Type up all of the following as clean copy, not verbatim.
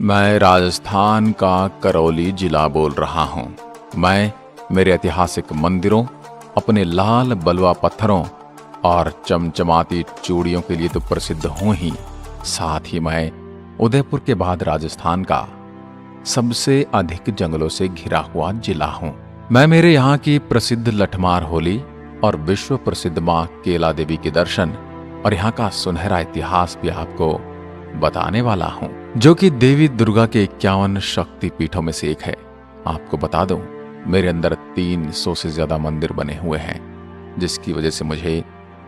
मैं राजस्थान का करौली जिला बोल रहा हूँ। मैं मेरे ऐतिहासिक मंदिरों, अपने लाल बलुआ पत्थरों और चमचमाती चूड़ियों के लिए तो प्रसिद्ध हूँ ही, साथ ही मैं उदयपुर के बाद राजस्थान का सबसे अधिक जंगलों से घिरा हुआ जिला हूँ। मैं मेरे यहाँ की प्रसिद्ध लठमार होली और विश्व प्रसिद्ध माँ केला देवी के दर्शन और यहाँ का सुनहरा इतिहास भी आपको बताने वाला हूँ, जो कि देवी दुर्गा के 51 शक्ति पीठों में से एक है। आपको बता दूं, मेरे अंदर 300 से ज्यादा मंदिर बने हुए हैं, जिसकी वजह से मुझे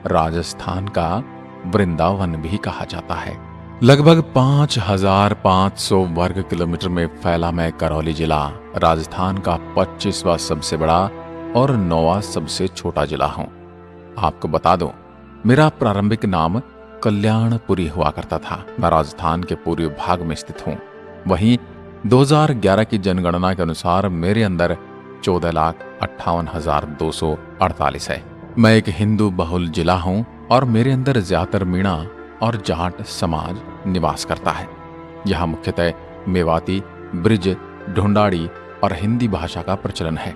राजस्थान का वृंदावन भी कहा जाता है। लगभग 5500 वर्ग किलोमीटर में फैला मैं करौली जिला राजस्थान का 25वां सबसे बड़ा और 9वां सबसे छोटा जिला हूं। आपको बता दूं, मेरा प्रारंभिक नाम कल्याणपुरी हुआ करता था। मैं राजस्थान के पूर्वी भाग में स्थित हूँ। वहीं 2011 की जनगणना के अनुसार मेरे अंदर 14,58,248 है। मैं एक हिंदू बहुल जिला हूँ और मेरे अंदर ज्यादातर मीणा और जाट समाज निवास करता है। यहाँ मुख्यतः मेवाती, ब्रिज, ढूंढाड़ी और हिंदी भाषा का प्रचलन है।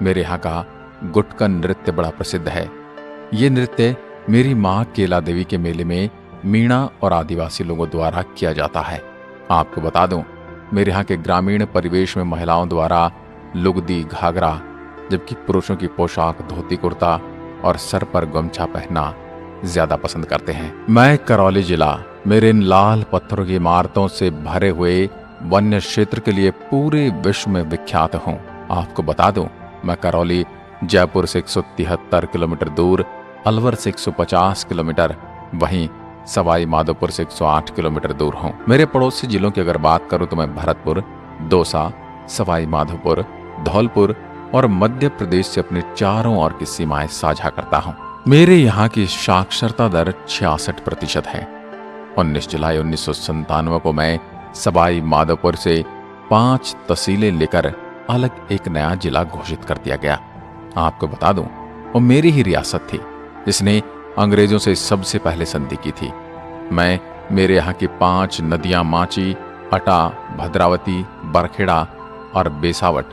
मेरे यहाँ का गुटकन नृत्य बड़ा प्रसिद्ध है। ये नृत्य मेरी माँ केला देवी के मेले में मीणा और आदिवासी लोगों द्वारा किया जाता है। आपको बता दूं, मेरे यहाँ के ग्रामीण परिवेश में महिलाओं द्वारा लुगदी, घाघरा, जबकि पुरुषों की पोशाक धोती कुर्ता और सर पर गमछा पहनना ज्यादा पसंद करते हैं। मैं करौली जिला मेरे इन लाल पत्थरों की इमारतों से भरे हुए वन्य क्षेत्र के लिए पूरे विश्व में विख्यात हूँ। आपको बता दूं, मैं करौली जयपुर से 173 किलोमीटर दूर, अलवर से 150 किलोमीटर, वहीं सवाई माधोपुर से 108 किलोमीटर दूर हूँ। मेरे पड़ोसी जिलों की अगर बात करूं तो मैं भरतपुर, दौसा, सवाई माधोपुर, धौलपुर और मध्य प्रदेश से अपने चारों ओर की सीमाएं साझा करता हूँ। मेरे यहाँ की साक्षरता दर 66% है। 19 जुलाई 1997 को मैं सवाई माधोपुर से 5 तहसीलें लेकर अलग एक नया जिला घोषित कर दिया गया। आपको बता दूं, वो मेरी ही रियासत थी जिसने अंग्रेजों से सबसे पहले संधि की थी। मैं मेरे यहाँ की 5 नदियां माची, अटा, भद्रावती, बरखेड़ा और बेसावट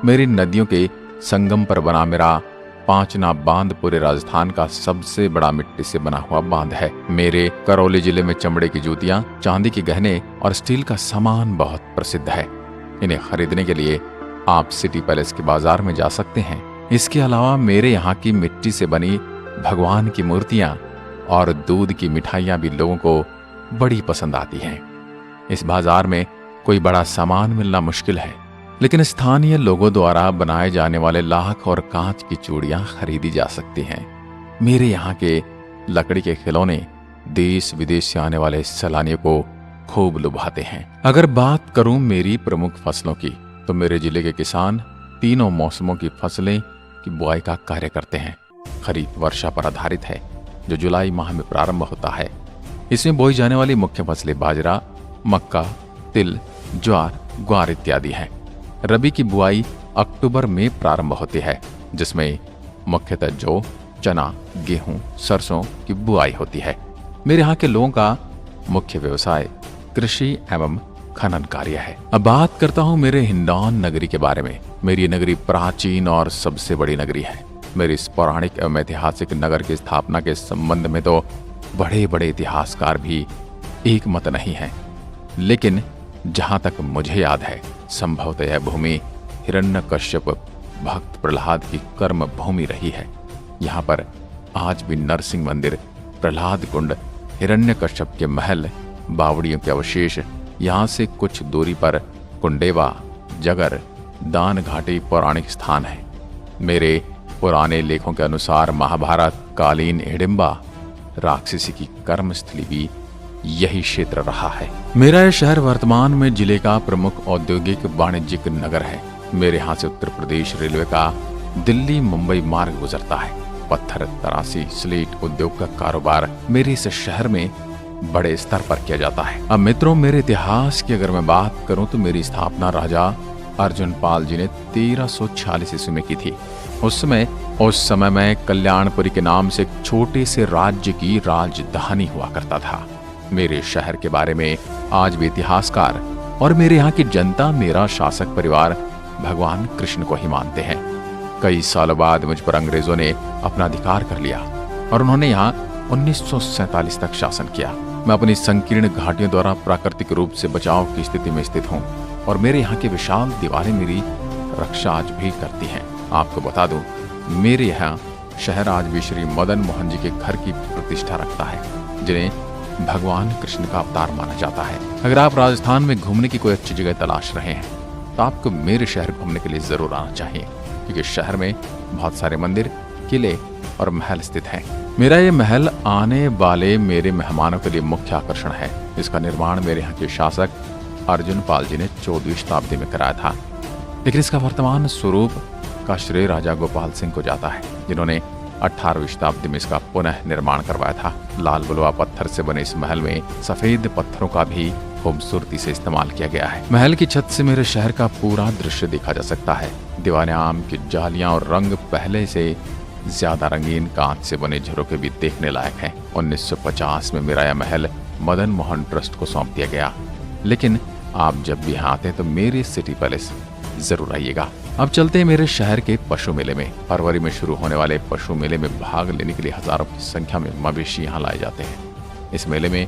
मेरी नदियों के संगम पर बना मेरा 5 बांध पूरे राजस्थान का सबसे बड़ा मिट्टी से बना हुआ बांध है। मेरे करौली जिले में चमड़े की जूतियां, चांदी के गहने और स्टील का सामान बहुत प्रसिद्ध है। इन्हें खरीदने के लिए आप सिटी पैलेस के बाजार में जा सकते हैं। इसके अलावा मेरे यहाँ की मिट्टी से बनी भगवान की मूर्तियां और दूध की मिठाइयां भी लोगों को बड़ी पसंद आती हैं। इस बाजार में कोई बड़ा सामान मिलना मुश्किल है, लेकिन स्थानीय लोगों द्वारा बनाए जाने वाले लाख और कांच की चूड़ियां खरीदी जा सकती हैं। मेरे यहाँ के लकड़ी के खिलौने देश विदेश से आने वाले सैलानियों को खूब लुभाते हैं। अगर बात करूं मेरी प्रमुख फसलों की, तो मेरे जिले के किसान तीनों मौसमों की फसलें की बुआई का कार्य करते हैं। खरीफ वर्षा पर आधारित है, जो जुलाई माह में प्रारंभ होता है। इसमें बोई जाने वाली मुख्य फसलें बाजरा, मक्का, तिल, ज्वार, ग्वार इत्यादि हैं। रबी की बुआई अक्टूबर में प्रारंभ होती है, जिसमें मुख्यतः जौ, चना, गेहूं, सरसों की बुआई होती है। मेरे यहाँ के लोगों का मुख्य व्यवसाय कृषि एवं खनन कार्य है। अब बात करता हूँ मेरे हिंडौन नगरी के बारे में। मेरी नगरी प्राचीन और सबसे बड़ी नगरी है। मेरी इस पौराणिक एवं ऐतिहासिक नगर की स्थापना के संबंध में तो बड़े बड़े इतिहासकार भी एक मत नहीं है, लेकिन जहां तक मुझे याद है, संभवतः यह भूमि हिरण्यकश्यप भक्त प्रहलाद की कर्म भूमि रही है। यहाँ पर आज भी नरसिंह मंदिर, प्रहलाद कुंड, हिरण्यकश्यप के महल, बावड़ियों के अवशेष, यहाँ से कुछ दूरी पर कुंडेवा, जगर, दान घाटी पौराणिक स्थान है। मेरे पुराने लेखों के अनुसार महाभारत कालीन हिडिंबा राक्षसी की कर्मस्थली भी यही क्षेत्र रहा है। मेरा यह शहर वर्तमान में जिले का प्रमुख औद्योगिक वाणिज्यिक नगर है। मेरे यहाँ से उत्तर प्रदेश रेलवे का दिल्ली मुंबई मार्ग गुजरता है। पत्थर तराशी, स्लेट उद्योग का कारोबार मेरे इस शहर में बड़े स्तर पर किया जाता है। अब मित्रों, मेरे इतिहास की अगर मैं बात करूं तो मेरी स्थापना राजा अर्जुन पाल जी ने 1346 ईस्वी में की थी। उस समय मैं कल्याणपुरी के नाम से एक छोटे से राज्य की राजधानी हुआ करता था। मेरे शहर के बारे में आज भी इतिहासकार और मेरे यहाँ की जनता मेरा शासक परिवार भगवान कृष्ण को ही मानते हैं। कई सालों बाद मुझ पर अंग्रेजों ने अपना अधिकार कर लिया और उन्होंने यहाँ 1947 तक शासन किया। मैं अपनी संकीर्ण घाटियों द्वारा प्राकृतिक रूप से बचाव की स्थिति में स्थित हूँ और मेरे यहाँ की विशाल दीवारें मेरी रक्षा आज भी करती हैं। आपको बता दूं, मेरे यहाँ शहर आज भी श्री मदन मोहन जी के घर की प्रतिष्ठा रखता है, जिन्हें भगवान कृष्ण का अवतार माना जाता है। अगर आप राजस्थान में घूमने की कोई अच्छी जगह तलाश रहे हैं तो आपको मेरे शहर घूमने के लिए जरूर आना चाहिए, क्योंकि शहर में बहुत सारे मंदिर, किले और महल स्थित हैं। मेरा ये महल आने वाले मेरे मेहमानों के लिए मुख्य आकर्षण है। इसका निर्माण मेरे यहाँ के शासक अर्जुन पाल जी ने 14वीं शताब्दी में कराया था, लेकिन इसका वर्तमान स्वरूप का श्रेय राजा गोपाल सिंह को जाता है, जिन्होंने 18वीं शताब्दी में इसका पुनः निर्माण करवाया था। लाल बलुआ पत्थर से बने इस महल में सफेद पत्थरों का भी खूबसूरती से इस्तेमाल किया गया है। महल की छत से मेरे शहर का पूरा दृश्य देखा जा सकता है। दीवारें आम की जालियां और रंग पहले से ज्यादा रंगीन कांच से बने झरोखे भी देखने लायक हैं। 1950 में मेरा यह महल मदन मोहन ट्रस्ट को सौंप दिया गया, लेकिन आप जब भी यहाँ आते हैं तो मेरे सिटी पैलेस जरूर आइएगा। अब चलते हैं मेरे शहर के पशु मेले में। फरवरी में शुरू होने वाले पशु मेले में भाग लेने के लिए हजारों की संख्या में मवेशी यहाँ लाए जाते हैं। इस मेले में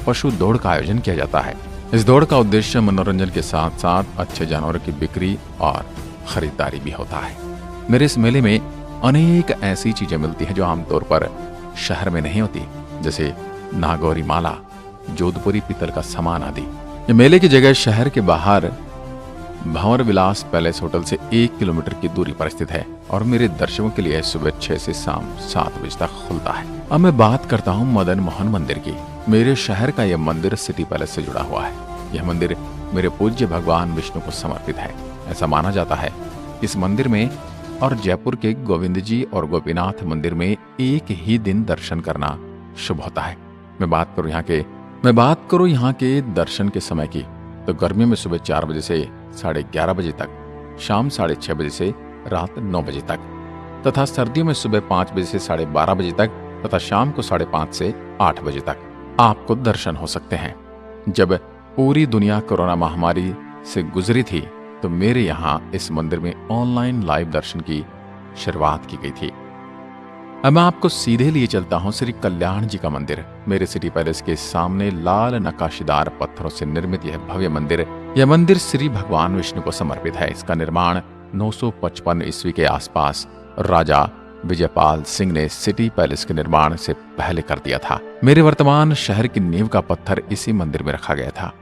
पशु दौड़ का आयोजन किया जाता है। इस दौड़ का उद्देश्य मनोरंजन के साथ साथ अच्छे जानवरों की बिक्री और खरीदारी भी होता है। मेरे इस मेले में अनेक ऐसी चीजें मिलती हैं जो आमतौर पर शहर में नहीं होती, जैसे नागौरी माला, जोधपुरी पीतल का सामान आदि। ये मेले की जगह शहर के बाहर भंवर विलास पैलेस होटल से 1 किलोमीटर की दूरी पर स्थित है और मेरे दर्शकों के लिए सुबह 6 से शाम 7 बजे तक खुलता है। अब मैं बात करता हूँ मदन मोहन मंदिर की। मेरे शहर का यह मंदिर सिटी पैलेस से जुड़ा हुआ है। यह मंदिर मेरे पूज्य भगवान विष्णु को समर्पित है। ऐसा माना जाता है इस मंदिर में और जयपुर के गोविंद जी और गोपीनाथ मंदिर में एक ही दिन दर्शन करना शुभ होता है। मैं बात करूँ यहाँ के दर्शन के समय की, तो गर्मियों में सुबह 4 बजे से 11:30 बजे तक, शाम 6:30 बजे से रात 9 बजे तक, तथा सर्दियों में सुबह 5 बजे से 12:30 बजे तक तथा शाम को 5:30 से 8 बजे तक आपको दर्शन हो सकते हैं। जब पूरी दुनिया कोरोना महामारी से गुजरी थी तो मेरे यहाँ इस मंदिर में ऑनलाइन लाइव दर्शन की शुरुआत की गई थी। अब मैं आपको सीधे लिए चलता हूँ श्री कल्याण जी का मंदिर। मेरे सिटी पैलेस के सामने लाल नक्काशीदार पत्थरों से निर्मित यह मंदिर श्री भगवान विष्णु को समर्पित है। इसका निर्माण 955 ईस्वी के आसपास राजा विजयपाल सिंह ने सिटी पैलेस के निर्माण से पहले कर दिया था। मेरे वर्तमान शहर की नींव का पत्थर इसी मंदिर में रखा गया था।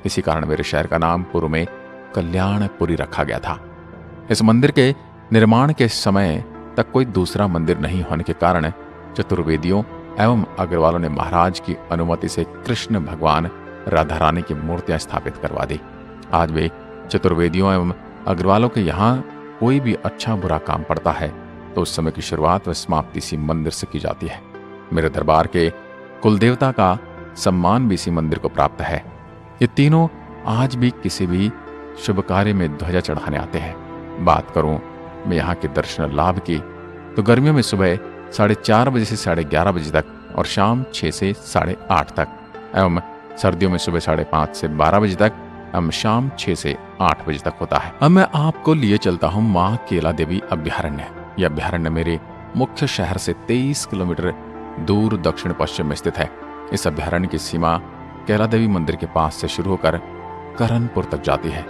इसी कारण मेरे शहर का नाम पूर्व में कल्याणपुरी रखा गया था। इस मंदिर के निर्माण के समय तक कोई दूसरा मंदिर नहीं होने के कारण चतुर्वेदियों एवं अग्रवालों ने महाराज की अनुमति से कृष्ण भगवान राधा रानी की मूर्तियां स्थापित करवा दी। आज वे चतुर्वेदियों एवं अग्रवालों के यहाँ कोई भी अच्छा बुरा काम पड़ता है तो उस समय की शुरुआत व समाप्ति इसी मंदिर से की जाती है। मेरे दरबार के कुलदेवता का सम्मान भी इसी मंदिर को प्राप्त है। ये तीनों आज भी किसी भी शुभ कार्य में ध्वजा चढ़ाने आते हैं। बात करूं मैं यहाँ के दर्शन लाभ की, तो गर्मियों में सुबह 4:30 बजे से 11:30 बजे तक और शाम 6 से 8:30 तक, एवं सर्दियों में सुबह 5:30 से 12 बजे तक एवं शाम 6 से 8 बजे तक होता है। अब मैं आपको लिए चलता हूँ माँ केला देवी अभ्यारण्य। यह अभ्यारण्य मेरे मुख्य शहर से 23 किलोमीटर दूर दक्षिण पश्चिम में स्थित है। इस अभ्यारण्य की सीमा केला देवी मंदिर के पास से शुरू होकर करनपुर तक जाती है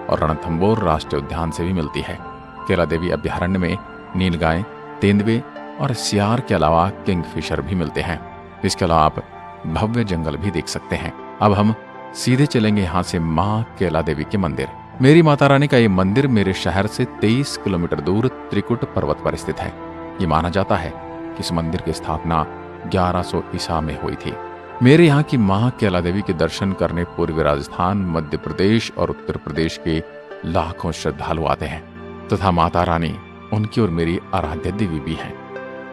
और रणथंबोर राष्ट्रीय उद्यान से भी मिलती है। केला देवी अभ्यारण्य में नीलगाय, तेंदुए और सियार के अलावा किंगफिशर भी मिलते हैं। इसके अलावा आप भव्य जंगल भी देख सकते हैं। अब हम सीधे चलेंगे यहाँ से माँ केला देवी के मंदिर। मेरी माता रानी का ये मंदिर मेरे शहर से 23 किलोमीटर दूर त्रिकुट पर्वत पर स्थित है। ये माना जाता है कि इस मंदिर की स्थापना 1100 ईसा में हुई थी। मेरे यहाँ की माँ केला देवी के दर्शन करने पूर्वी राजस्थान, मध्य प्रदेश और उत्तर प्रदेश के लाखों श्रद्धालु आते हैं तथा माता रानी उनकी और मेरी आराध्य देवी भी हैं।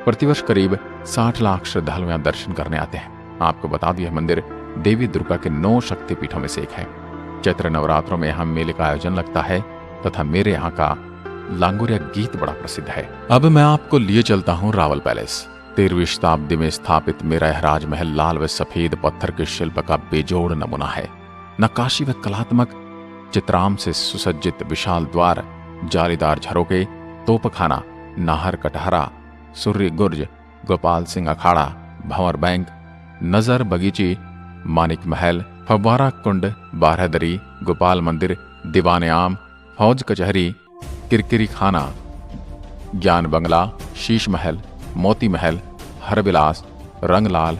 प्रतिवर्ष करीब 60 लाख श्रद्धालु यहाँ दर्शन करने आते हैं। आपको बता दूं, यह मंदिर देवी दुर्गा के 9 शक्तिपीठों में से एक है। चैत्र नवरात्रों में यहाँ मेले का आयोजन लगता है तथा मेरे यहाँ का लांगुरिया गीत बड़ा प्रसिद्ध है। अब मैं आपको लिए चलता हूँ रावल पैलेस। 13वीं शताब्दी में स्थापित मेरा यह राजमहल लाल व सफेद पत्थर के शिल्प का बेजोड़ नमूना है। नक्काशी व कलात्मक चित्राम से सुसज्जित विशाल द्वार, जालीदार झरोके, तोपखाना, नाहर कटहरा, सूर्य गुर्ज, गोपाल सिंह अखाड़ा, भंवर बैंक, नजर बगीची, मानिक महल, फव्वारा कुंड, बारहदरी, गोपाल मंदिर, दीवाने आम, फौज कचहरी, किरकिरी खाना, ज्ञान बंगला, शीश महल, मोती महल, हरविलास, रंगलाल,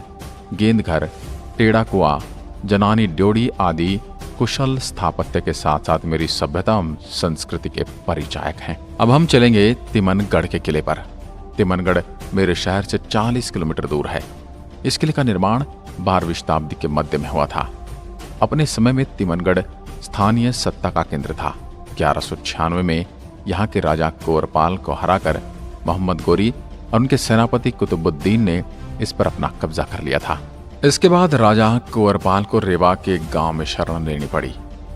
गेंदघर, टेढ़ा कुआं, जनानी ड्योढ़ी आदि कुशल स्थापत्य के साथ साथ मेरी सभ्यता एवं संस्कृति के परिचायक हैं। अब हम चलेंगे तिमनगढ़ के किले पर। तिमनगढ़ मेरे शहर से 40 किलोमीटर दूर है। इस किले का निर्माण 12वीं शताब्दी के मध्य में हुआ था। अपने समय में तिमनगढ़ स्थानीय सत्ता का केंद्र था। 1196 में यहाँ के राजा कोरपाल को हराकर मोहम्मद गोरी और उनके सेनापति कुतुबुद्दीन ने इस पर अपना कब्जा कर लिया था। इसके बाद राजा कुंवरपाल को रेवा के गांव में शरण लेनी पड़ी।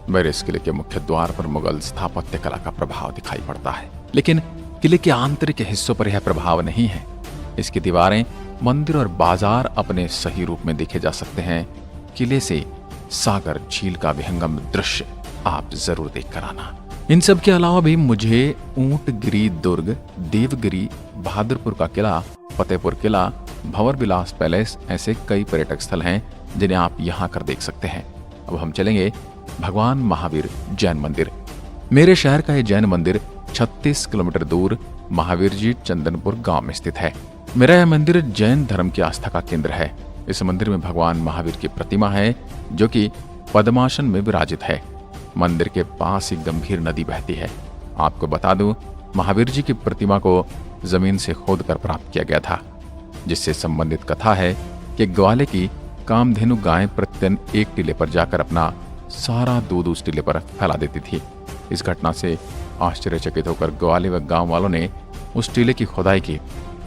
मेरे इस किले के मुख्य द्वार पर मुगल स्थापत्य कला का प्रभाव दिखाई पड़ता है, लेकिन किले के आंतरिक हिस्सों पर यह प्रभाव नहीं है। इसकी दीवारें, मंदिर और बाजार अपने सही रूप में देखे जा सकते हैं। किले से सागर झील का विहंगम दृश्य आप जरूर देख कर आना। इन सब के अलावा भी मुझे ऊंटगिरी दुर्ग, देवगिरी, बहादुरपुर का किला, फतेहपुर किला, भंवर विलास पैलेस, ऐसे कई पर्यटक स्थल हैं जिन्हें आप यहाँ कर देख सकते हैं। अब हम चलेंगे भगवान महावीर जैन मंदिर। मेरे शहर का यह जैन मंदिर 36 किलोमीटर दूर महावीर जी चंदनपुर गांव में स्थित है। मेरा यह मंदिर जैन धर्म की आस्था का केंद्र है। इस मंदिर में भगवान महावीर की प्रतिमा है जो कि पद्मासन में विराजित है। मंदिर के पास ही गंभीर नदी बहती है। आपको बता दूं, महावीर जी की प्रतिमा को जमीन से खोदकर प्राप्त किया गया था, जिससे संबंधित कथा है कि ग्वाले की कामधेनु गाय प्रतिदिन एक टीले पर जाकर अपना सारा दूध उस टीले पर फैला देती थी। इस घटना से आश्चर्यचकित होकर ग्वाले व गांव वालों ने उस टीले की खुदाई की,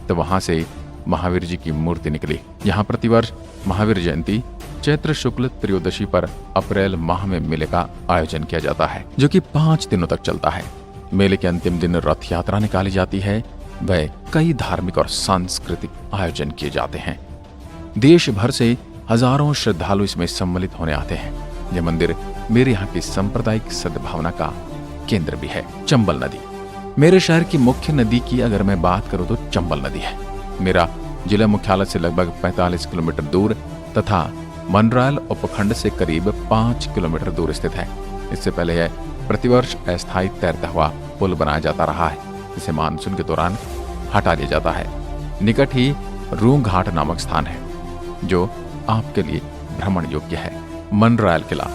तो वहां से महावीर जी की मूर्ति निकली। यहाँ प्रतिवर्ष महावीर जयंती चैत्र शुक्ल त्रयोदशी पर अप्रैल माह में मेले का आयोजन किया जाता है, जो कि 5 दिनों तक चलता है। मेले के अंतिम दिन रथ यात्रा निकाली जाती है। वह कई धार्मिक और सांस्कृतिक आयोजन किए जाते हैं। देश भर से हजारों श्रद्धालु इसमें सम्मिलित होने आते हैं। यह मंदिर मेरे यहाँ की सांप्रदायिक सद्भावना का केंद्र भी है। चंबल नदी मेरे शहर की मुख्य नदी की अगर मैं बात करूं तो चंबल नदी है। मेरा जिला मुख्यालय से लगभग 45 किलोमीटर दूर तथा मनरायल उपखंड से करीब 5 किलोमीटर दूर स्थित है। इससे पहले यह प्रतिवर्ष अस्थायी तैरता हुआ पुल बनाया जाता रहा है, जिसे मानसून के दौरान हटा दिया जाता है। निकट ही रूं घाट नामक स्थान है जो आपके लिए भ्रमण योग्य है। मनरायल किला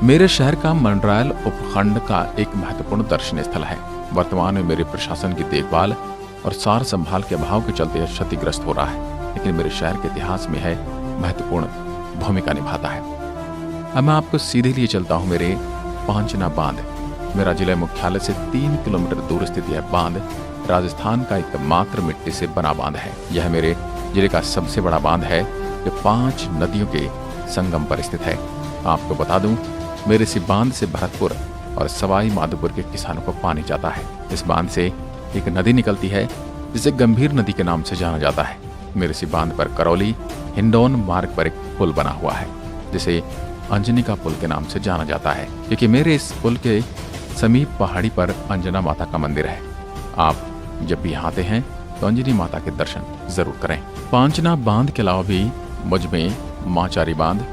मेरे शहर का मनरायल उपखंड का एक महत्वपूर्ण दर्शनीय स्थल है। वर्तमान में मेरे प्रशासन की देखभाल और सार संभाल के अभाव के चलते यह क्षतिग्रस्त हो रहा है, लेकिन मेरे शहर के इतिहास में है महत्वपूर्ण भूमिका निभाता है। अब मैं आपको सीधे लिए चलता हूँ मेरे पांचना बांध। मेरा जिला मुख्यालय से 3 किलोमीटर दूर स्थित यह बांध राजस्थान का एकमात्र मिट्टी से बना बांध है। यह मेरे जिले का सबसे बड़ा बांध है जो 5 नदियों के संगम पर स्थित है। आपको बता दूं, मेरे इस बांध से भरतपुर और सवाई माधोपुर के किसानों को पानी जाता है। इस बांध से एक नदी निकलती है जिसे गंभीर नदी के नाम से जाना जाता है। मेरे इस बांध पर करौली हिंडौन मार्ग पर एक पुल बना हुआ है जिसे अंजनी का पुल के नाम से जाना जाता है, क्योंकि मेरे इस पुल के समीप पहाड़ी पर अंजना माता का मंदिर है। आप जब भी आते हैं तो अंजनी माता के दर्शन जरूर करें। पांचना बांध के अलावा भी मुझ में माचारी बांध,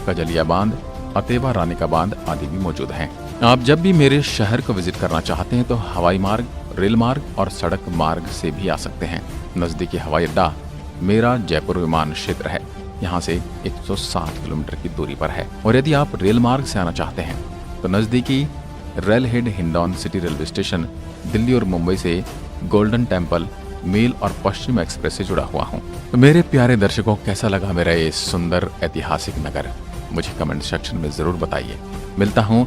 कजलिया बांध, अतेवा रानी का बांध आदि भी मौजूद हैं। आप जब भी मेरे शहर को विजिट करना चाहते हैं तो हवाई मार्ग, रेल मार्ग और सड़क मार्ग से भी आ सकते हैं। नजदीकी हवाई अड्डा मेरा जयपुर विमान क्षेत्र है। यहाँ से 160 किलोमीटर की दूरी पर है। और यदि आप रेल मार्ग से आना चाहते हैं तो नजदीकी rail head Hindaun city railway station Delhi और मुंबई से गोल्डन टेम्पल मेल और पश्चिम एक्सप्रेस से जुड़ा हुआ हूँ। तो मेरे प्यारे दर्शकों, कैसा लगा मेरा ये सुंदर ऐतिहासिक नगर? मुझे कमेंट सेक्शन में जरूर बताइए। मिलता हूँ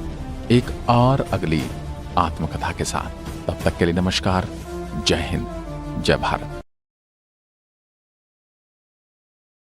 एक और अगली आत्मकथा के साथ। तब तक के लिए नमस्कार। जय हिंद, जय भारत।